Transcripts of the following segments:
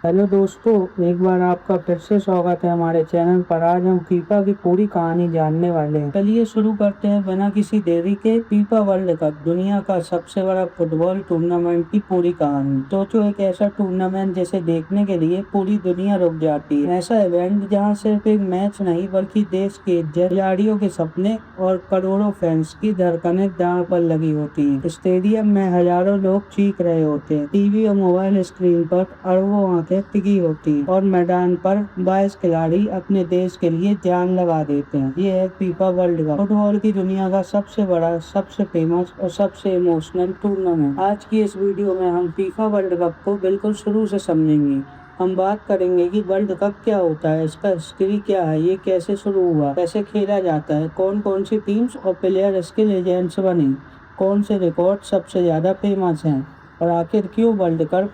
Hello दोस्तों, एक बार आपका फिर से स्वागत है हमारे चैनल पर। आज हम फीफा की पूरी कहानी जानने वाले हैं। चलिए शुरू करते हैं बिना किसी देरी के। फीफा वर्ल्ड कप दुनिया का सबसे बड़ा फुटबॉल टूर्नामेंट की पूरी कहानी। सोचो, एक ऐसा टूर्नामेंट जिसे देखने के लिए पूरी दुनिया रुक जाती है। ऐसा इवेंट जहां सिर्फ एक मैच नहीं बल्कि देश की इज्जत, खिलाड़ियों के सपने और करोड़ों फैंस की धड़कनें दांव पर लगी होती हैं। स्टेडियम में हजारों लोग चीख रहे होते हैं, टीवी और मोबाइल स्क्रीन पर अरबों आंखें टिकी होती हैं और मैदान पर 22 खिलाड़ी अपने देश के लिए जान लगा देते हैं। ये है फीफा वर्ल्ड कप, फुटबॉल की दुनिया का सबसे बड़ा, सबसे फेमस और सबसे इमोशनल टूर्नामेंट। आज की इस वीडियो में हम फीफा वर्ल्ड कप को बिल्कुल शुरू से समझेंगे। हम बात करेंगे कि वर्ल्ड कप क्या होता है, इसका हिस्ट्री क्या है, ये कैसे शुरू हुआ, कैसे खेला जाता है, कौन कौन सी टीम्स और प्लेयर इसके लेजेंड्स बने, कौन से रिकॉर्ड सबसे ज्यादा फेमस हैं, और आखिर क्यों वर्ल्ड कप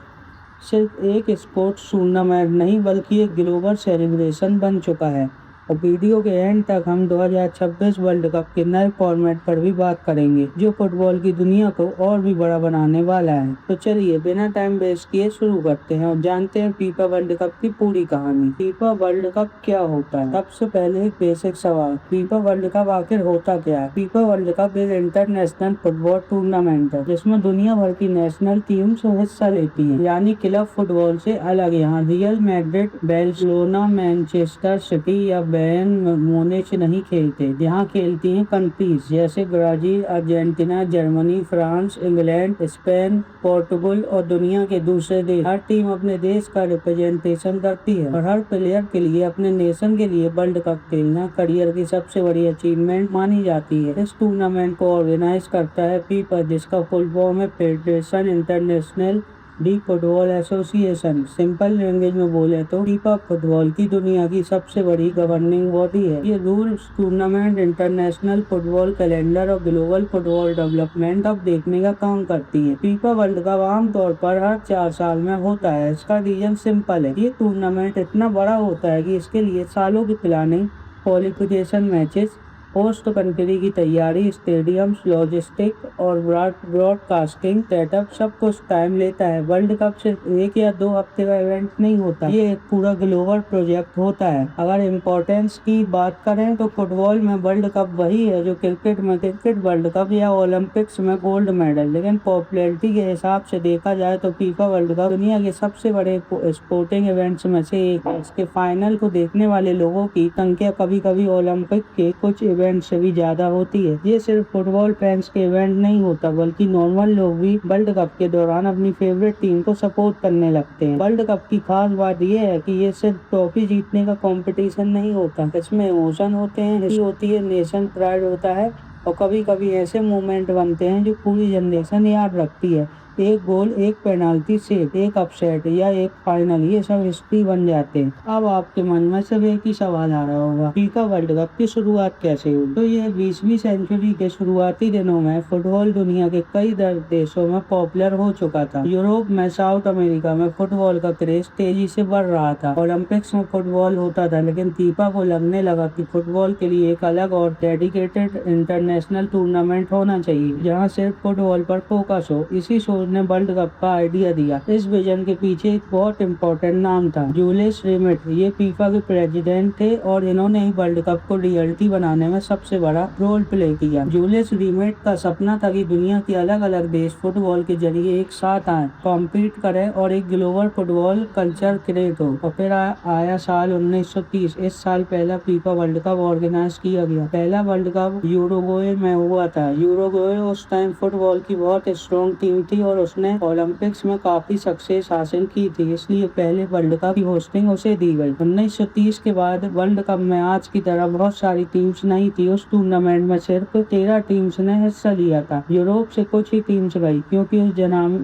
सिर्फ एक स्पोर्ट्स टूर्नामेंट नहीं बल्कि एक ग्लोबल सेलिब्रेशन बन चुका है। और वीडियो के एंड तक हम 2026 वर्ल्ड कप के नए फॉर्मेट पर भी बात करेंगे, जो फुटबॉल की दुनिया को और भी बड़ा बनाने वाला है। तो चलिए बिना टाइम वेस्ट किए शुरू करते हैं और जानते हैं फीफा वर्ल्ड कप की पूरी कहानी। फीफा वर्ल्ड कप क्या होता है? सबसे पहले एक बेसिक सवाल, फीफा वर्ल्ड कप आखिर होता क्या है? फीफा वर्ल्ड कप एक इंटरनेशनल फुटबॉल टूर्नामेंट है जिसमें दुनिया भर की नेशनल टीम्स हिस्सा लेती हैं, यानी क्लब फुटबॉल से अलग। यहाँ real Madrid, Barcelona, Manchester city या बायर्न म्यूनिख नहीं खेलते। यहाँ खेलती हैं कंट्रीज जैसे Brazil, Argentina, Germany, France, England, Spain, Portugal और दुनिया के दूसरे देश। हर टीम अपने देश का रिप्रेजेंटेशन करती है और हर प्लेयर के लिए, अपने नेशन के लिए वर्ल्ड कप खेलना करियर की सबसे बड़ी अचीवमेंट मानी जाती है। इस टूर्नामेंट को ऑर्गेनाइज करता है फीफा, जिसका फुल फॉर्म है federation international D football association. Simple language में बोले तो फीफा फुटबॉल की दुनिया की सबसे बड़ी गवर्निंग बॉडी है। ये rules, tournament, international football calendar और ग्लोबल फुटबॉल डेवलपमेंट अब देखने का काम करती है। फीफा वर्ल्ड कप आमतौर पर हर 4 साल में होता है। इसका रीजन सिंपल है, ये टूर्नामेंट इतना बड़ा होता है कि इसके लिए सालों की planning, qualification matches, host country की तैयारी, स्टेडियम्स, लॉजिस्टिक और ब्रॉडकास्टिंग सेटअप सब कुछ टाइम लेता है। वर्ल्ड कप सिर्फ 1 या 2 हफ्ते का इवेंट नहीं होता, ये एक पूरा ग्लोबल प्रोजेक्ट होता है। अगर इम्पोर्टेंस की बात करें तो फुटबॉल में वर्ल्ड कप वही है जो क्रिकेट में क्रिकेट वर्ल्ड कप या ओलंपिक्स में गोल्ड मेडल। लेकिन पॉपुलैरिटी के हिसाब से देखा जाए तो फीफा वर्ल्ड कप दुनिया के सबसे बड़े स्पोर्टिंग इवेंट्स में से एक है। इसके फाइनल को देखने वाले लोगों की संख्या कभी कभी ओलंपिक के कुछ इवेंट से भी ज्यादा होती है। ये सिर्फ फुटबॉल फैंस के इवेंट नहीं होता, बल्कि नॉर्मल लोग भी वर्ल्ड कप के दौरान अपनी फेवरेट टीम को सपोर्ट करने लगते हैं। वर्ल्ड कप की खास बात यह है कि ये सिर्फ ट्रॉफी जीतने का कंपटीशन नहीं होता, इसमें इमोशन होते हैं, हिस्ट्री होती है, नेशन प्राइड होता है और कभी कभी ऐसे मोमेंट बनते हैं जो पूरी जनरेशन याद रखती है। एक गोल, एक पेनाल्टी सेव, एक अपसेट या एक फाइनल, ये सब हिस्ट्री बन जाते हैं। अब आपके मन में सिर्फ एक ही सवाल आ रहा होगा, फीफा वर्ल्ड कप की शुरुआत कैसे हुई? तो ये 20वीं सेंचुरी के शुरुआती दिनों में फुटबॉल दुनिया के कई देशों में पॉपुलर हो चुका था। यूरोप में, साउथ अमेरिका में फुटबॉल का क्रेज तेजी से बढ़ रहा था। ओलंपिक्स में फुटबॉल होता था, लेकिन फीफा को लगने लगा कि फुटबॉल के लिए एक अलग और डेडिकेटेड इंटरनेशनल टूर्नामेंट होना चाहिए, जहाँ सिर्फ फुटबॉल पर फोकस हो। इसी सोच ने वर्ल्ड कप का आइडिया दिया। इस विजन के पीछे एक बहुत इंपॉर्टेंट नाम था, जूलियस रिमेट। ये फीफा के प्रेसिडेंट थे और इन्होंने ही वर्ल्ड कप को रियलिटी बनाने में सबसे बड़ा रोल प्ले किया। जूलियस रिमेट का सपना था कि दुनिया के अलग अलग देश फुटबॉल के जरिए एक साथ आए, कॉम्पीट करें और एक ग्लोबल फुटबॉल कल्चर क्रिएट हो। और फिर आया साल 1930। इस साल पहला फीफा वर्ल्ड कप ऑर्गेनाइज किया गया। पहला वर्ल्ड कप यूरुग्वे में हुआ था। यूरुग्वे उस टाइम फुटबॉल की बहुत स्ट्रॉन्ग टीम थी और उसने ओलंपिक्स में काफी सक्सेस हासिल की थी, इसलिए पहले वर्ल्ड कप की होस्टिंग उसे दी गई। 1930 के बाद वर्ल्ड कप में आज की तरह बहुत सारी टीम्स नहीं थी। उस टूर्नामेंट में सिर्फ 13 टीम्स ने हिस्सा लिया था। यूरोप से कुछ ही टीम्स गई, क्योंकि उस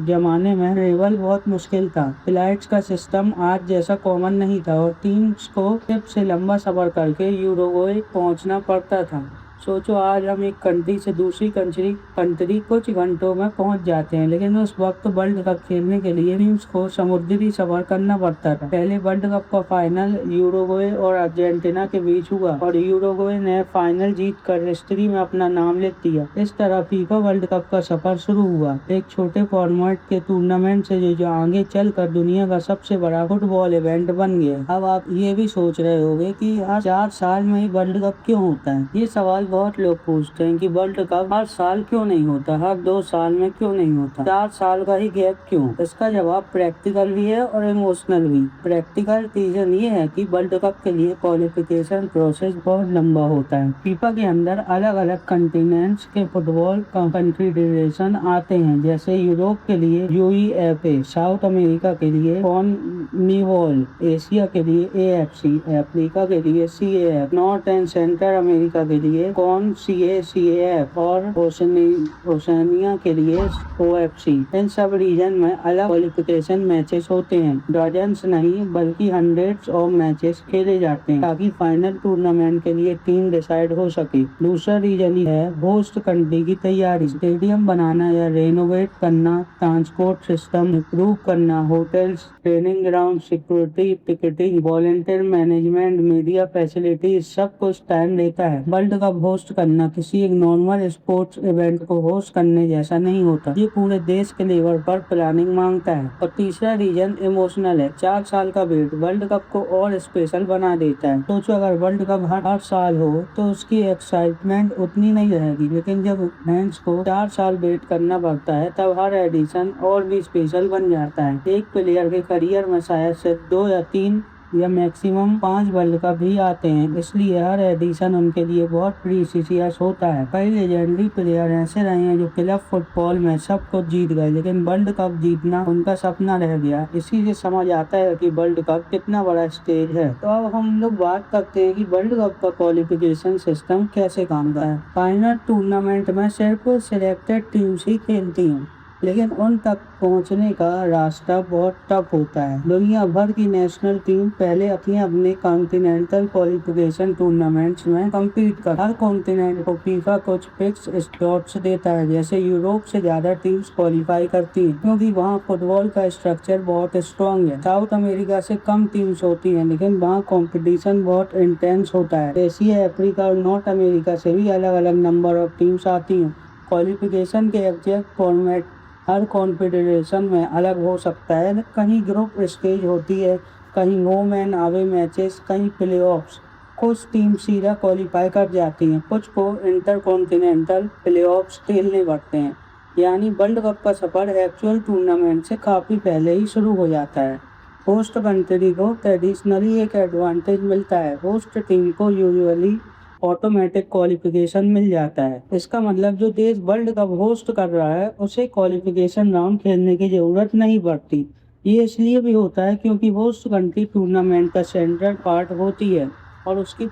जमाने में ट्रेवल बहुत मुश्किल था। फ्लाइट्स का सिस्टम आज जैसा कॉमन नहीं था और टीम्स को शिप से लंबा सफर करके यूरुग्वे पहुंचना पड़ता था। सोचो आज हम एक कंट्री से दूसरी कंट्री कुछ घंटों में पहुंच जाते हैं, लेकिन उस वक्त वर्ल्ड कप खेलने के लिए टीम्स को समुद्री सफर करना पड़ता था। पहले वर्ल्ड कप का फाइनल यूरुग्वे और अर्जेंटीना के बीच हुआ और यूरुग्वे ने फाइनल जीतकर हिस्ट्री में अपना नाम लिख दिया। इस तरह फीफा वर्ल्ड कप का सफर शुरू हुआ, एक छोटे फॉर्मेट के टूर्नामेंट से जो आगे चलकर दुनिया का सबसे बड़ा फुटबॉल इवेंट बन गया। अब आप ये भी सोच रहे होंगे कि हर 4 साल में ही वर्ल्ड कप क्यों होता है। ये सवाल बहुत लोग पूछते हैं कि वर्ल्ड कप हर साल क्यों नहीं होता, हर 2 साल में क्यों नहीं होता, 4 साल का ही गैप क्यों। इसका जवाब प्रैक्टिकल भी है और इमोशनल भी। प्रैक्टिकल रीजन ये है कि वर्ल्ड कप के लिए क्वालिफिकेशन प्रोसेस बहुत लंबा होता है। फीफा के अंदर अलग अलग कंटिनेंट्स के फुटबॉल कॉन्फेडरेशन आते हैं, जैसे यूरोप के लिए यूईएफए, साउथ अमेरिका के लिए कॉनमेबॉल, एशिया के लिए एएफसी, अफ्रीका के लिए CAF, north and central America के लिए कॉनसीएसीएफ और ओशनिया के लिए ओएफसी। इन सब रीजन में अलग क्वालिफिकेशन मैचेस होते हैं। डजन्स नहीं बल्कि हंड्रेड्स ऑफ मैचेस खेले जाते हैं ताकि फाइनल टूर्नामेंट के लिए टीम डिसाइड हो सके। दूसरा रीजन है होस्ट कंट्री की तैयारी, स्टेडियम बनाना या रेनोवेट करना, ट्रांसपोर्ट सिस्टम इम्प्रूव करना, hotels, training ground, security, ticketing, volunteer management, media facility, सब कुछ टाइम लेता है। वर्ल्ड कप होस्ट करना किसी एक नॉर्मल स्पोर्ट्स इवेंट को होस्ट करने जैसा नहीं होता। ये पूरे देश के लेवल पर प्लानिंग मांगता है। और तीसरा रीजन इमोशनल है। 4 साल का वेट वर्ल्ड कप को और स्पेशल बना देता है। सोचो अगर वर्ल्ड कप हर साल हो तो उसकी एक्साइटमेंट उतनी नहीं रहेगी, लेकिन जब फैंस को 4 साल वेट करना पड़ता है तब हर एडिशन और भी स्पेशल बन जाता है। एक प्लेयर के करियर में शायद सिर्फ 2 या 3 या मैक्सिमम 5 वर्ल्ड कप भी आते हैं, इसलिए हर एडिशन उनके लिए बहुत प्रीसियस होता है। कई लेजेंडरी प्लेयर ऐसे रहे हैं जो क्लब फुटबॉल में सब कुछ जीत गए, लेकिन वर्ल्ड कप जीतना उनका सपना रह गया। इसी से समझ आता है कि वर्ल्ड कप कितना बड़ा स्टेज है। तो अब हम लोग बात करते हैं कि वर्ल्ड कप का क्वालिफिकेशन सिस्टम कैसे काम करता है। फाइनल टूर्नामेंट में सिर्फ सिलेक्टेड टीम्स ही खेलती हैं, लेकिन उन तक पहुंचने का रास्ता बहुत टफ होता है। दुनिया भर की नेशनल टीम पहले अपने कॉन्टिनेंटल क्वालिफिकेशन टूर्नामेंट्स में कम्पीट कर। हर कॉन्टिनेंट को फीफा कुछ फिक्स स्लॉट्स देता है, जैसे यूरोप से ज्यादा टीम्स क्वालिफाई करती हैं क्योंकि वहाँ फुटबॉल का स्ट्रक्चर बहुत स्ट्रॉन्ग है। साउथ अमेरिका से कम टीम्स होती है, लेकिन वहाँ कॉम्पिटिशन बहुत इंटेंस होता है। एशिया, अफ्रीका और नॉर्थ अमेरिका से भी अलग अलग नंबर ऑफ टीम्स आती हैं। क्वालिफिकेशन के एग्जैक्ट फॉर्मेट हर कॉन्फेडरेशन में अलग हो सकता है। कहीं ग्रुप स्टेज होती है, कहीं होम एंड अवे मैचेस, कहीं प्लेऑफ्स। कुछ टीम सीधा क्वालिफाई कर जाती हैं, कुछ को इंटरकॉन्टिनेंटल प्लेऑफ्स खेलने पड़ते हैं। यानी वर्ल्ड कप का सफर एक्चुअल टूर्नामेंट से काफी पहले ही शुरू हो जाता है। होस्ट कंट्री को ट्रेडिशनली एक एडवांटेज मिलता है। होस्ट टीम को यूजुअली ऑटोमेटिक क्वालिफिकेशन मिल जाता है। इसका मतलब जो देश वर्ल्ड कप होस्ट कर रहा है उसे क्वालिफिकेशन राउंड खेलने की जरूरत नहीं पड़ती। ये इसलिए भी होता है क्योंकि होस्ट कंट्री टूर्नामेंट का सेंट्रल पार्ट होती है और उसकी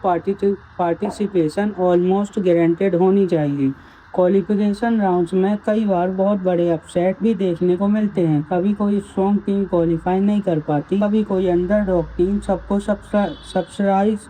पार्टिसिपेशन ऑलमोस्ट गारंटेड होनी चाहिए। क्वालिफिकेशन राउंड्स में कई बार बहुत बड़े अपसेट भी देखने को मिलते हैं। कभी कोई स्ट्रॉन्ग टीम क्वालिफाई नहीं कर पाती, कभी कोई अंडरडॉग टीम सबको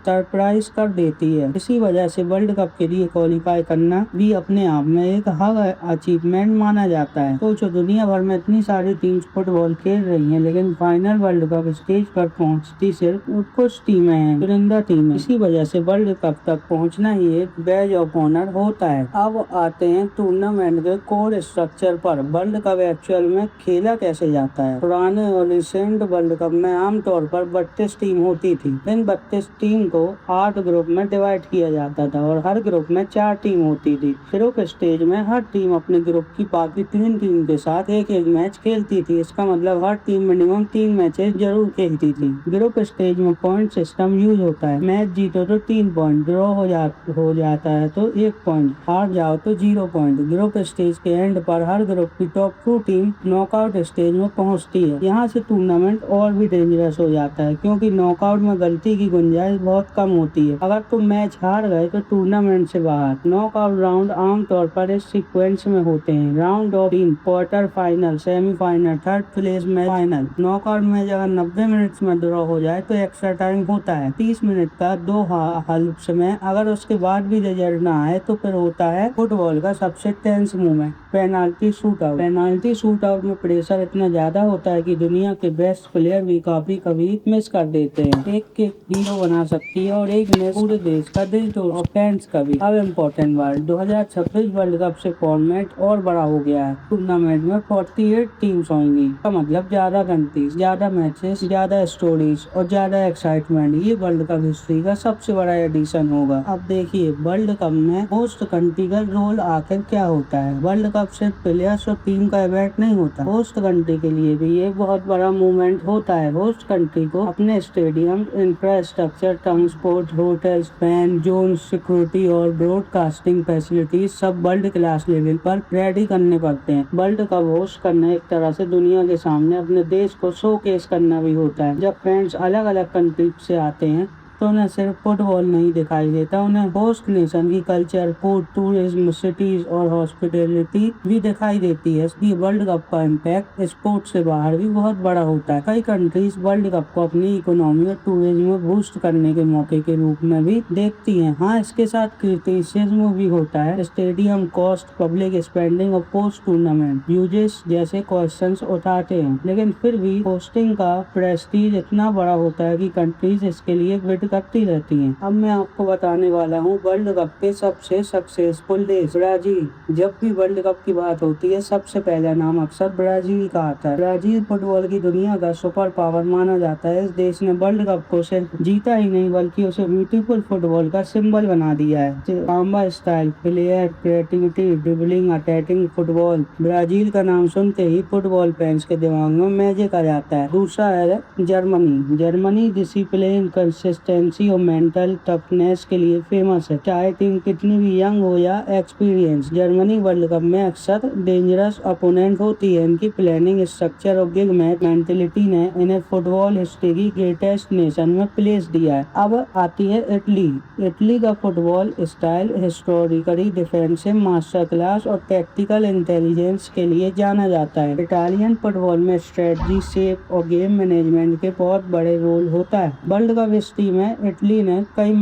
सरप्राइज कर देती है। इसी वजह से वर्ल्ड कप के लिए क्वालिफाई करना भी अपने आप में एक हर अचीवमेंट माना जाता है। सोचो दुनिया भर में इतनी सारी टीम्स फुटबॉल खेल रही हैं, लेकिन फाइनल वर्ल्ड कप स्टेज पर पहुंचती सिर्फ कुछ टीमें हैं, चुनिंदा टीमें। इसी वजह से वर्ल्ड कप तक पहुंचना ही एक बैज ऑफ ऑनर होता है। अब आते हैं टूर्नामेंट के कोर स्ट्रक्चर पर। वर्ल्ड कप एक्चुअल में खेला कैसे जाता है। पुराने और रिसेंट वर्ल्ड कप में आमतौर पर 32 टीम होती थी। इन 32 टीम को 8 ग्रुप में डिवाइड किया जाता था और हर ग्रुप में 4 टीम होती थी। ग्रुप स्टेज में हर टीम अपने ग्रुप की बाकी 3 टीम के साथ एक मैच खेलती थी। इसका मतलब हर टीम मिनिमम 3 मैचेस जरूर खेलती थी। ग्रुप स्टेज में पॉइंट सिस्टम यूज होता है। मैच जीतो तो 3 पॉइंट, ड्रॉ हो जाता है तो 1 पॉइंट, हार जाओ तो 0 पॉइंट। ग्रुप स्टेज के एंड पर हर ग्रुप की टॉप 2 टीम नॉकआउट स्टेज में पहुंचती है। यहाँ से टूर्नामेंट और भी डेंजरस हो जाता है, क्योंकि नॉकआउट में गलती की गुंजाइश बहुत कम होती है। अगर तुम मैच हार गए तो टूर्नामेंट से बाहर। नॉकआउट राउंड आमतौर पर इस सीक्वेंस में होते हैं: round of 3, quarter final, semifinal, third place match, final. Knockout match अगर 90 मिनट में ड्रॉ हो जाए तो एक्स्ट्रा टाइम होता है 30 मिनट का 2 हाल्फ्स में। अगर उसके बाद भी रिजल्ट ना आए तो फिर होता है फुटबॉल का सबसे tense moment, penalty shoot out. Penalty shoot out में प्रेशर इतना ज्यादा होता है कि दुनिया के बेस्ट प्लेयर भी कभी मिस कर देते हैं। एक किक हीरो बना सकती है और एक मिस पूरे देश का दिल तोड़, और फैंस का भी। अब इम्पोर्टेंट वर्ड 2026 वर्ल्ड कप से फॉर्मेट और बड़ा हो गया है। टूर्नामेंट में 48 टीम्स होंगी, का मतलब ज्यादा कंट्रीज, ज्यादा मैचेस, ज्यादा स्टोरीज और ज्यादा एक्साइटमेंट। ये वर्ल्ड कप हिस्ट्री का सबसे बड़ा एडिशन होगा। अब देखिए वर्ल्ड कप में होस्ट कंट्री का रोल आखिर क्या होता है। वर्ल्ड कप सिर्फ प्लेयर्स और टीम का इवेंट नहीं होता, होस्ट कंट्री के लिए भी ये बहुत बड़ा मूवमेंट होता है। होस्ट कंट्री को अपने stadium, infrastructure, transport, hotels, fan zone, security और ब्रॉडकास्टिंग फैसिलिटीज सब वर्ल्ड क्लास लेवल पर रेडी करने पड़ते हैं। वर्ल्ड कप होस्ट करना एक तरह से दुनिया के सामने अपने देश को शोकेस करना भी होता है। जब फ्रेंड्स अलग अलग कंट्री से आते हैं तो उन्हें सिर्फ फुटबॉल नहीं दिखाई देता, उन्हें होस्ट नेशन की कल्चर, फूड, टूरिज्म, सिटीज और हॉस्पिटैलिटी भी दिखाई देती है। इसलिए वर्ल्ड कप का इम्पैक्ट स्पोर्ट से बाहर भी बहुत बड़ा होता है। कई कंट्रीज वर्ल्ड कप को अपनी इकोनॉमी और टूरिज्म में बूस्ट करने के मौके के रूप में भी देखती हैं। हाँ, इसके साथ क्रिटिसिज्म भी होता है। स्टेडियम कॉस्ट, पब्लिक स्पेंडिंग और पोस्ट टूर्नामेंट यूजेस जैसे क्वेश्चंस उठाते हैं, लेकिन फिर भी होस्टिंग का प्रेस्टीज इतना बड़ा होता है कि कंट्रीज इसके लिए बिड करती रहती हैं। अब मैं आपको बताने वाला हूँ वर्ल्ड कप के सबसे सक्सेसफुल देश, ब्राजील। जब भी वर्ल्ड कप की बात होती है सबसे पहला नाम अक्सर ब्राजील का आता है। ब्राजील फुटबॉल की दुनिया का सुपर पावर माना जाता है। इस देश ने वर्ल्ड कप को सिर्फ जीता ही नहीं बल्कि उसे ब्यूटीफुल फुटबॉल का सिंबल बना दिया है। Samba style, player creativity, dribbling, attacking football. Brazil का नाम सुनते ही फुटबॉल फैंस के दिमाग में मैजिक आ जाता है। दूसरा है जर्मनी। जर्मनी डिसिप्लिन, कंसिस्टेंसी और मेंटल टफनेस के लिए फेमस है। चाहे टीम कितनी भी यंग हो या एक्सपीरियंस, जर्मनी वर्ल्ड कप में अक्सर डेंजरस अपोनेंट होती है। इनकी प्लानिंग, स्ट्रक्चर और बिग मैच मेंटेलिटी ने इन्हें फुटबॉल हिस्ट्री की ग्रेटेस्ट नेशन में प्लेस दिया है। अब आती है इटली। इटली का football style historically defensive, master class और टैक्टिकल इंटेलिजेंस के लिए जाना जाता है। इटालियन फुटबॉल में स्ट्रेटजी, शेप और गेम मैनेजमेंट के बहुत बड़े रोल होता है। वर्ल्ड कप हिस्ट्री में इटली ने कई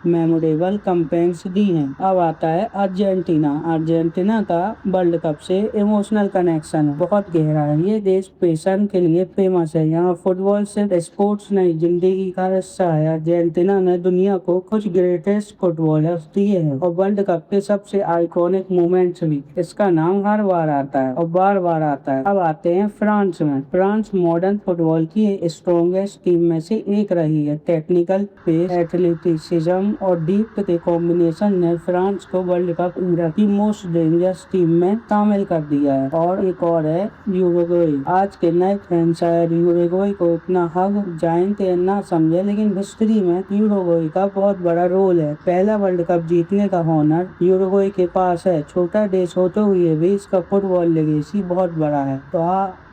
मेमोरेबल कैंपेन्स दी हैं। अब आता है अर्जेंटीना। अर्जेंटीना का वर्ल्ड कप से इमोशनल कनेक्शन बहुत गहरा है। ये देश पैशन के लिए फेमस है। यहाँ फुटबॉल सिर्फ स्पोर्ट्स नहीं, जिंदगी का हिस्सा है। अर्जेंटीना ने दुनिया को कुछ ग्रेटेस्ट फुटबॉलर्स दिए हैं और वर्ल्ड कप के सबसे आइकॉनिक मोमेंट्स भी। इसका नाम हर बार आता है और बार बार आता है। अब आते हैं फ्रांस में। फ्रांस मॉडर्न फुटबॉल की स्ट्रॉन्गेस्ट टीम में से एक रही है। टेक्निकल पेस, एथलेटिसिज्म और डीप के कॉम्बिनेशन ने फ्रांस को वर्ल्ड कप इंडिया की मोस्ट डेंजरस टीम में शामिल कर दिया है। और एक और है यूरुग्वे। आज के नए फैंस शायद यूरुग्वे को इतना हग जायंट ना समझे, लेकिन हिस्ट्री में यूरुग्वे का बहुत बड़ा रोल है। पहला वर्ल्ड कप जीतने का हॉनर यूरुग्वे के पास है। छोटा देश होते हुए भी इसका फुटबॉल लेगेसी बहुत बड़ा है। तो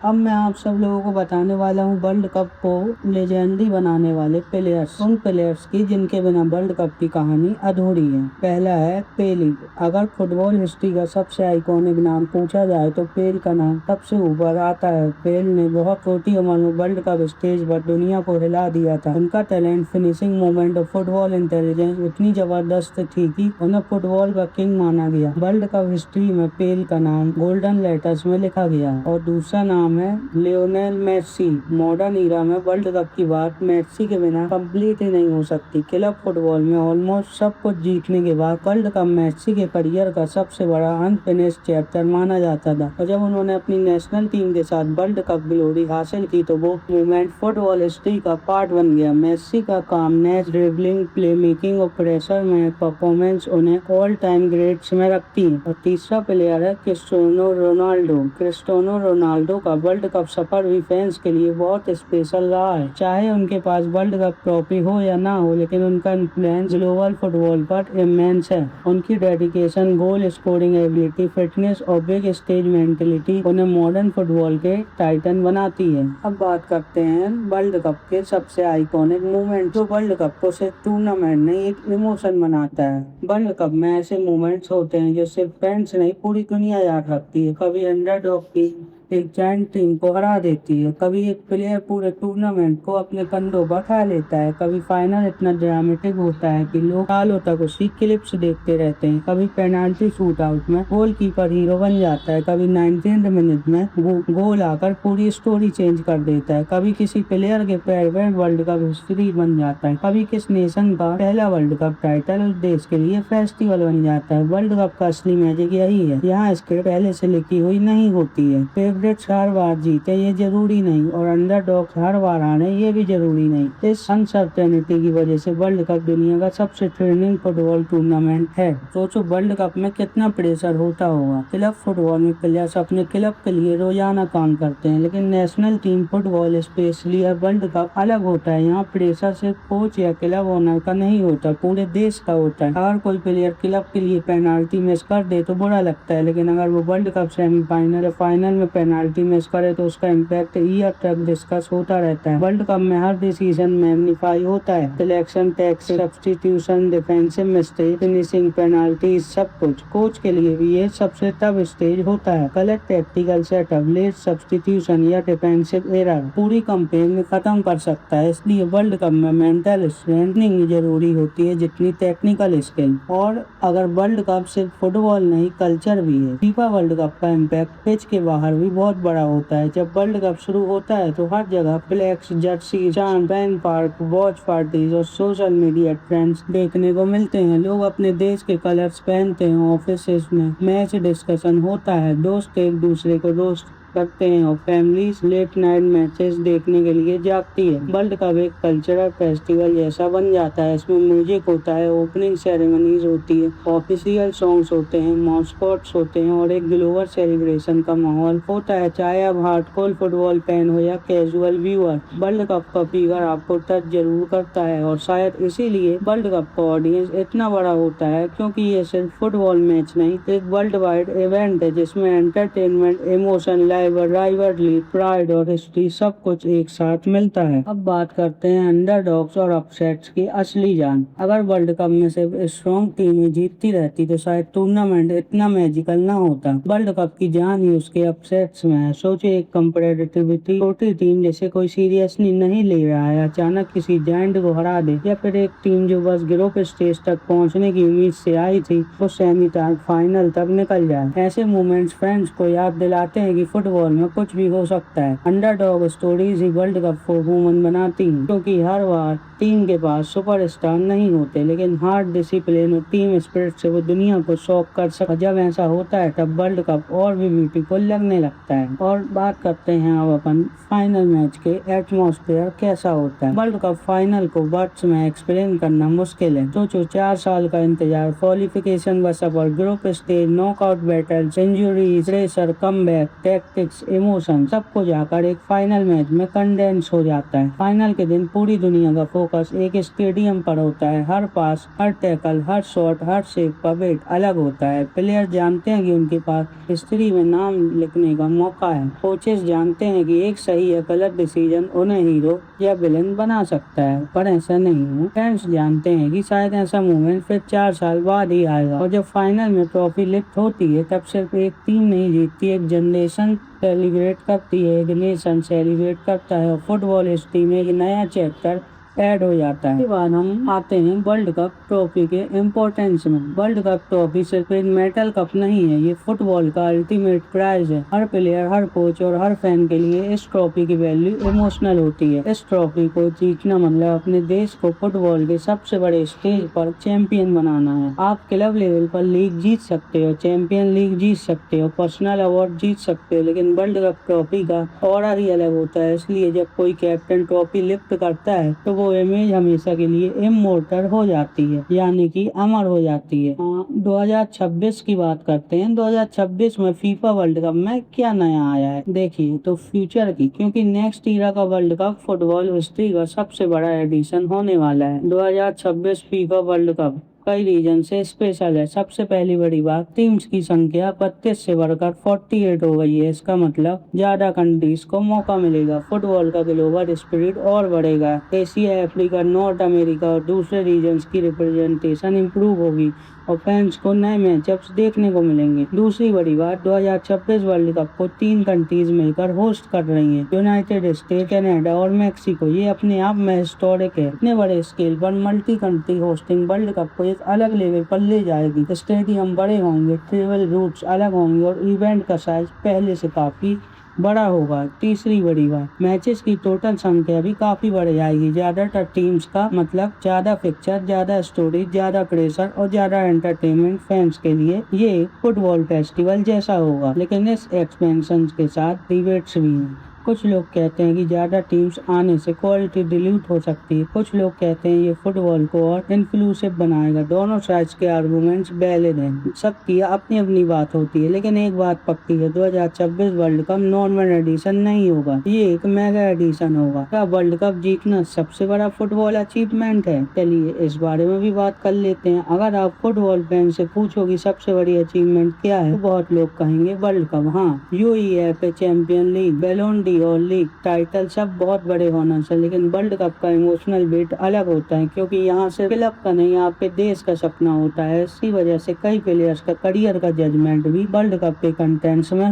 अब मैं आप सब लोगों को बताने वाला हूँ वर्ल्ड कप को लेजेंडरी बनाने वाले प्लेयर्स, उन प्लेयर्स की जिनके बिना वर्ल्ड कप की कहानी अधूरी है। पहला है पेले। अगर फुटबॉल हिस्ट्री का सबसे आइकॉनिक नाम पूछा जाए तो पेल का नाम सबसे ऊपर आता है। पेल ने बहुत छोटी उम्र में वर्ल्ड कप स्टेज पर दुनिया को हिला दिया था। उनका टैलेंट, फिनिशिंग मूवमेंट और फुटबॉल इंटेलिजेंस इतनी जबरदस्त थी कि उन्हें फुटबॉल का किंग माना गया। वर्ल्ड कप हिस्ट्री में पेल का नाम गोल्डन लेटर्स में लिखा गया। और दूसरा नाम है लियोनेल मेसी। मॉडर्न ईरा में वर्ल्ड कप की बात मेसी के बिना कंप्लीट ही नहीं हो सकती। क्लब फुटबॉल में ऑलमोस्ट सब कुछ जीतने के बाद वर्ल्ड कप मेसी के करियर का सबसे बड़ा अनफिनिश्ड चैप्टर माना जाता था। और जब उन्होंने अपनी नेशनल टीम के साथ वर्ल्ड कप ग्लोरी हासिल की तो वो मूवमेंट फुटबॉल हिस्ट्री का पार्ट बन गया। मेसी का कामनेस, ड्रिबलिंग, प्ले मेकिंग और प्रेशर में परफॉर्मेंस उन्हें ऑल टाइम ग्रेट्स में रखती है। और तीसरा प्लेयर है क्रिस्टियानो रोनाल्डो। क्रिस्टियानो रोनाल्डो का वर्ल्ड कप सफर भी फैंस के लिए बहुत स्पेशल रहा है। चाहे उनके पास वर्ल्ड कप ट्रॉफी हो या ना हो, लेकिन उनका इन्फ्लुएंस ग्लोबल फुटबॉल पर इमेंस है। उनकी dedication, goal scoring ability, fitness और बिग स्टेज मेंटेलिटी उन्हें मॉडर्न फुटबॉल के टाइटन बनाती है। अब बात करते हैं वर्ल्ड कप के सबसे आइकॉनिक मोमेंट, जो वर्ल्ड कप को सिर्फ टूर्नामेंट नहीं, एक इमोशन बनाता है। वर्ल्ड कप में ऐसे मोमेंट्स होते हैं जो सिर्फ फैंस नहीं, पूरी दुनिया याद रखती है। कभी अंडरडॉग की एक जायंट टीम को हरा देती है, कभी एक प्लेयर पूरे टूर्नामेंट को अपने कंधों पर उठा लेता है, कभी फाइनल इतना ड्रामेटिक होता है कि लोग सालों तक उसकी क्लिप्स देखते रहते हैं, कभी पेनाल्टी शूट आउट में गोलकीपर हीरो बन जाता है, कभी 19th मिनट में गोल आकर पूरी स्टोरी चेंज कर देता है, कभी किसी प्लेयर के पैर में वर्ल्ड कप हिस्ट्री बन जाता है, कभी किस नेशन का पहला वर्ल्ड कप टाइटल उस देश के लिए फेस्टिवल बन जाता है। वर्ल्ड कप का असली मैजिक यही है, यहाँ स्क्रिप्ट पहले से लिखी हुई नहीं होती है। फेवरेट्स हर बार जीते ये जरूरी नहीं, और अंडरडॉग्स हर बार हारे ये भी जरूरी नहीं। इस अनसर्टेनिटी की वजह से वर्ल्ड कप दुनिया का सबसे थ्रिलिंग फुटबॉल टूर्नामेंट है। सोचो वर्ल्ड कप में कितना प्रेशर होता होगा। क्लब फुटबॉल में प्लेयर्स अपने क्लब के लिए रोजाना काम करते हैं, लेकिन national team football specially world cup अलग होता है। यहाँ प्रेशर सिर्फ कोच या क्लब ओनर का नहीं होता, पूरे देश का होता है। अगर कोई प्लेयर क्लब के लिए पेनाल्टी मिस कर दे तो बुरा लगता है, लेकिन अगर वो वर्ल्ड कप सेमीफाइनल या फाइनल में पेनाल्टी मिस करे तो उसका इम्पैक्ट ईयर तक डिस्कस होता रहता है। वर्ल्ड कप में हर डिसीजन मैग्नीफाई होता है, selection, tactics, substitution, defensive mistake, finishing, penalty, सब कुछ। कोच के लिए भी ये सबसे टफ स्टेज होता है। गलत टैक्टिकल सेटअप, लेट सब्स्टिट्यूशन या डिफेंसिव एरर पूरी कैंपेन खत्म कर सकता है। इसलिए वर्ल्ड कप में मेंटल स्ट्रेंथनिंग जरूरी होती है जितनी टेक्निकल स्किल। और अगर वर्ल्ड कप सिर्फ फुटबॉल नहीं, कल्चर भी है। फीफा वर्ल्ड कप का इम्पैक्ट पिच के बाहर भी बहुत बड़ा होता है। जब वर्ल्ड कप शुरू होता है तो हर जगह फ्लैक्स, जर्सी, चांद, फैन पार्क, वॉच पार्टीज और सोशल मीडिया ट्रेंड्स देखने को मिलते हैं। लोग अपने देश के कलर्स पहनते हैं, ऑफिस में मैच डिस्कशन होता है, दोस्त एक दूसरे को रोस्ट करते हैं और फैमिलीज लेट नाइट मैचेस देखने के लिए जागती है। वर्ल्ड कप एक कल्चरल फेस्टिवल जैसा बन जाता है। इसमें म्यूजिक होता है, ओपनिंग सेरेमनीज होती है, ऑफिशियल सॉन्ग्स होते हैं, मॉस्कॉट्स होते हैं और एक ग्लोबल सेलिब्रेशन का माहौल होता है। चाहे आप हार्डकोर फुटबॉल फैन हो या कैजुअल व्यूअर, वर्ल्ड कप का फीवर आपको टच जरूर करता है। और शायद इसीलिए वर्ल्ड कप का ऑडियंस इतना बड़ा होता है, क्योंकि ये सिर्फ फुटबॉल मैच नहीं, एक वर्ल्ड वाइड इवेंट है जिसमें एंटरटेनमेंट, इमोशन, राइवलरी, प्राइड और हिस्ट्री सब कुछ एक साथ मिलता है। अब बात करते हैं अंडरडॉग्स और अपसेट्स की असली जान। अगर वर्ल्ड कप में सिर्फ स्ट्रॉन्ग टीमें जीतती रहती तो शायद टूर्नामेंट इतना मैजिकल ना होता। वर्ल्ड कप की जान ही उसके अपसेट्स में है। सोचिए एक कंपेटिटिविटी छोटी टीम जैसे कोई सीरियसली नहीं ले रहा है अचानक किसी जायंट को हरा दे, या फिर एक टीम जो बस ग्रुप स्टेज तक पहुंचने की उम्मीद से आई थी वो सेमीफाइनल तक निकल जाए। ऐसे मोमेंट्स फैंस को याद दिलाते हैं कि फुटबॉल में कुछ भी हो सकता है। अंडरडॉग स्टोरीज ही वर्ल्ड कप को ह्यूमन बनाती हैं, क्योंकि हर बार टीम के पास सुपरस्टार नहीं होते, लेकिन हार्ड डिसिप्लिन और टीम स्पिरिट से वो दुनिया को शॉक कर सकते। जब ऐसा होता है तब वर्ल्ड कप और भी ब्यूटीफुल लगने लगता है। और बात करते हैं अब अपन फाइनल मैच के एटमॉस्फेयर कैसा होता है। वर्ल्ड कप फाइनल को वर्ड्स में एक्सप्लेन करना मुश्किल है। सोचो 4 साल का इंतजार, क्वालिफिकेशन व सफर, group stage, knockout battles, injuries, pressure, comeback, tactics, emotion, सब कुछ आकर एक फाइनल मैच में कंडेंस हो जाता है। फाइनल के दिन पूरी दुनिया का फोकस एक स्टेडियम पर होता है। हर पास, हर टैकल, हर शॉट, हर सेव का वेट अलग होता है। प्लेयर जानते हैं कि उनके पास हिस्ट्री में नाम लिखने का मौका है। कोचेस जानते हैं कि एक सही या गलत डिसीजन उन्हें हीरो या विलेन बना सकता है, पर ऐसा नहीं है। फैंस जानते हैं कि शायद ऐसा मोमेंट फिर 4 साल बाद ही आएगा। और जब फाइनल में ट्रॉफी लिफ्ट होती है तब सिर्फ एक टीम नहीं जीतती, एक जनरेशन सेलिब्रेट करती है, एक नेशन सेलिब्रेट करता है और फुटबॉल हिस्ट्री में एक नया चैप्टर ऐड हो जाता है। इसके बाद हम आते हैं वर्ल्ड कप ट्रॉफी के इम्पोर्टेंस में। वर्ल्ड कप ट्रॉफी सिर्फ एक मेटल कप नहीं है, ये फुटबॉल का अल्टीमेट प्राइज है। हर प्लेयर, हर कोच और हर फैन के लिए इस ट्रॉफी की वैल्यू इमोशनल होती है। इस ट्रॉफी को जीतना मतलब अपने देश को फुटबॉल के सबसे बड़े स्टेज पर चैंपियन बनाना है। आप क्लब लेवल पर लीग जीत सकते हो, चैंपियन लीग जीत सकते हो, पर्सनल अवार्ड जीत सकते हो, लेकिन वर्ल्ड कप ट्रॉफी का ऑरा ही अलग होता है। इसलिए जब कोई कैप्टन ट्रॉफी लिफ्ट करता है तो वो इमेज हमेशा के लिए इमोर्टल हो जाती है, यानी कि अमर हो जाती है। 2026 की बात करते हैं। 2026 में फीफा वर्ल्ड कप में क्या नया आया है देखिए, तो फ्यूचर की, क्योंकि नेक्स्ट ईरा का वर्ल्ड कप फुटबॉल हिस्ट्री का सबसे बड़ा एडिशन होने वाला है। 2026 फीफा वर्ल्ड कप कई रीजन से स्पेशल है। सबसे पहली बड़ी बात, टीम्स की संख्या 32 से बढ़कर 48 हो गई है। इसका मतलब ज्यादा कंट्रीज को मौका मिलेगा, फुटबॉल का ग्लोबल स्पिरिट और बढ़ेगा। एशिया, अफ्रीका, नॉर्थ अमेरिका और दूसरे रीजन्स की रिप्रेजेंटेशन इम्प्रूव होगी और फैंस को नए मैचअप्स देखने को मिलेंगे। दूसरी बड़ी बात, 2026 वर्ल्ड कप को 3 कंट्रीज मिलकर होस्ट कर रही हैं, यूनाइटेड स्टेट, कनाडा और मेक्सिको। ये अपने आप में हिस्टोरिक है। इतने बड़े स्केल पर multi country hosting world cup को एक अलग लेवल पर ले जाएगी। स्टेडियम बड़े होंगे, ट्रेवल रूट्स अलग होंगे और इवेंट का साइज पहले से काफी बड़ा होगा। तीसरी बड़ी बात, मैचेस की टोटल संख्या भी काफी बढ़ जाएगी। ज्यादातर टीम्स का मतलब ज्यादा पिक्चर, ज्यादा स्टोरी, ज्यादा प्रेशर और ज्यादा एंटरटेनमेंट। फैंस के लिए ये फुटबॉल फेस्टिवल जैसा होगा। लेकिन इस एक्सपेंशन के साथ डिबेट्स भी हैं। कुछ लोग कहते हैं कि ज्यादा टीम्स आने से क्वालिटी डिल्यूट हो सकती है। कुछ लोग कहते हैं ये फुटबॉल को और इंक्लूसिव बनाएगा। दोनों साइड्स के आर्गुमेंट्स वैलिड हैं। सबकी अपनी अपनी बात होती है, लेकिन एक बात पक्की है, 2026 वर्ल्ड कप नॉर्मल एडिशन नहीं होगा, ये एक मेगा एडिशन होगा। क्या वर्ल्ड कप जीतना सबसे बड़ा फुटबॉल अचीवमेंट है? चलिए इस बारे में भी बात कर लेते हैं। अगर आप फुटबॉल फैन से पूछोगे सबसे बड़ी अचीवमेंट क्या है, तो बहुत लोग कहेंगे वर्ल्ड कप। हाँ, UEFA चैंपियन लीग, बैलोन और लीग टाइटल सब बहुत बड़े होना चाहिए, लेकिन वर्ल्ड कप का इमोशनल वेट अलग होता है, क्योंकि यहाँ से क्लब का नहीं, यहाँ पे देश का सपना होता है। इसी वजह से कई प्लेयर्स का करियर का जजमेंट भी वर्ल्ड कप के कंटेंट्स में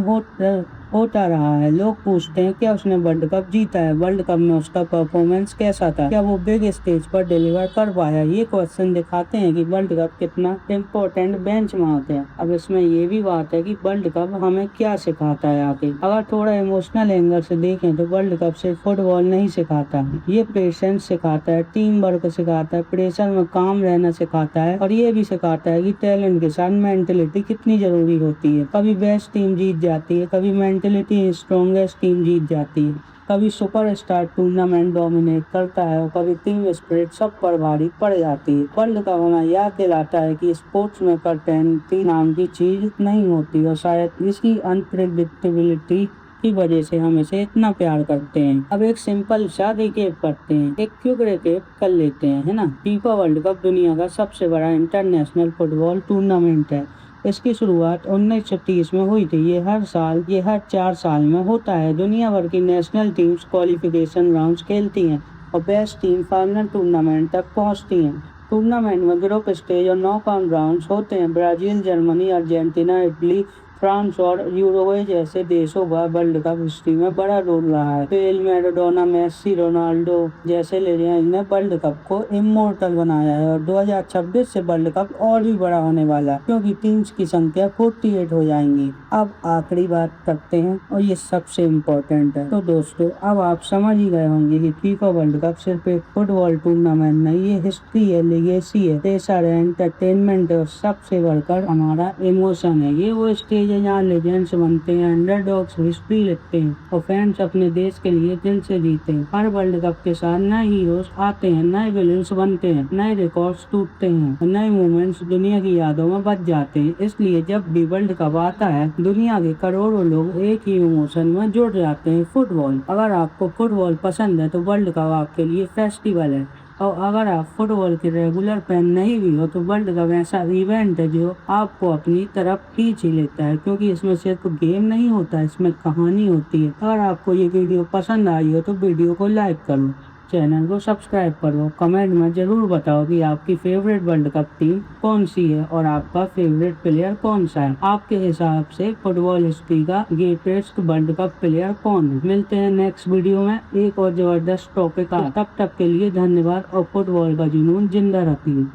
होता रहा है। लोग पूछते हैं क्या उसने वर्ल्ड कप जीता है, वर्ल्ड कप में उसका परफॉर्मेंस कैसा था, क्या वो बिग स्टेज पर डिलीवर कर पाया। ये क्वेश्चन दिखाते हैं कि वर्ल्ड कप कितना इम्पोर्टेंट बेंचमार्क है। अब इसमें ये भी बात है कि वर्ल्ड कप हमें क्या सिखाता है आगे। अगर थोड़ा इमोशनल एंगल से देखें तो वर्ल्ड कप सिर्फ फुटबॉल नहीं सिखाता, ये पेशेंस सिखाता है, टीम वर्क सिखाता है, प्रेशर में काम रहना सिखाता है, और ये भी सिखाता है कि टैलेंट के साथ मेंटलिटी कितनी जरूरी होती है। कभी बेस्ट टीम जीत जाती है, कभी मेंटलिटी स्ट्रॉन्गेस्ट टीम जीत जाती है, कभी सुपरस्टार टूर्नामेंट डोमिनेट करता है और कभी टीम स्पिरिट सब पर भारी पड़ जाती है। वर्ल्ड कप हमें याद दिलाता है कि स्पोर्ट्स में सर्टेनिटी नाम की चीज नहीं होती, और शायद इसकी अनप्रेडिक्टेबिलिटी की वजह से हम इसे इतना प्यार करते हैं। अब एक सिंपल सा रिकेप करते हैं, एक क्विक रिकेप कर लेते हैं, है ना। फीफा वर्ल्ड कप दुनिया का सबसे बड़ा इंटरनेशनल फुटबॉल टूर्नामेंट है। इसकी शुरुआत 1930 में हुई थी। ये हर 4 साल में होता है। दुनिया भर की नेशनल टीम्स क्वालिफिकेशन राउंड्स खेलती हैं और बेस्ट टीम फाइनल टूर्नामेंट तक पहुंचती हैं। टूर्नामेंट में ग्रुप स्टेज और नॉकआउट राउंड्स होते हैं। Brazil, Germany, Argentina, Italy, France और यूरुग्वे जैसे देशों का वर्ल्ड कप हिस्ट्री में बड़ा रोल रहा है। पेले, मैराडोना, मेसी, रोनाल्डो जैसे लेजेंड्स ने वर्ल्ड कप को इमोर्टल बनाया है, और 2026 से वर्ल्ड कप और भी बड़ा होने वाला है, क्योंकि टीम्स की संख्या 48 हो जाएंगी। अब आखिरी बात करते हैं, और ये सबसे इम्पोर्टेंट है। तो दोस्तों, अब आप समझ ही गए होंगे कि फीफा वर्ल्ड कप सिर्फ एक फुटबॉल टूर्नामेंट नहीं, ये हिस्ट्री है, लेगेसी है, प्रेशर है, एंटरटेनमेंट है, और सबसे बढ़कर हमारा इमोशन है। ये वो स्टेज है जहाँ लेजेंड्स बनते हैं, अंडरडॉग्स हिस्ट्री लिखते हैं और फैंस अपने देश के लिए दिल से जीते हैं। हर वर्ल्ड कप के साथ नए हीरोज आते हैं, नए विलेंस बनते हैं, नए रिकॉर्ड्स टूटते हैं और नए मोमेंट्स दुनिया की यादों में बच जाते हैं। इसलिए जब भी वर्ल्ड कप आता है, दुनिया के करोड़ों लोग एक ही इमोशन में जुड़ जाते हैं, फुटबॉल। अगर आपको फुटबॉल पसंद है तो वर्ल्ड कप आपके लिए फेस्टिवल है, और अगर आप फुटबॉल के रेगुलर फैन नहीं भी हो तो वर्ल्ड कप ऐसा इवेंट है जो आपको अपनी तरफ खींच ही लेता है, क्योंकि इसमें सिर्फ गेम नहीं होता, इसमें कहानी होती है। अगर आपको ये वीडियो पसंद आई हो तो वीडियो को लाइक करो, चैनल को सब्सक्राइब करो, कमेंट में जरूर बताओ कि आपकी फेवरेट वर्ल्ड कप टीम कौन सी है और आपका फेवरेट प्लेयर कौन सा है। आपके हिसाब से फुटबॉल हिस्ट्री का ग्रेटेस्ट वर्ल्ड कप प्लेयर कौन है। मिलते हैं नेक्स्ट वीडियो में एक और जबरदस्त टॉपिक का। तब तक के लिए धन्यवाद और फुटबॉल का जुनून जिंदा रखिए।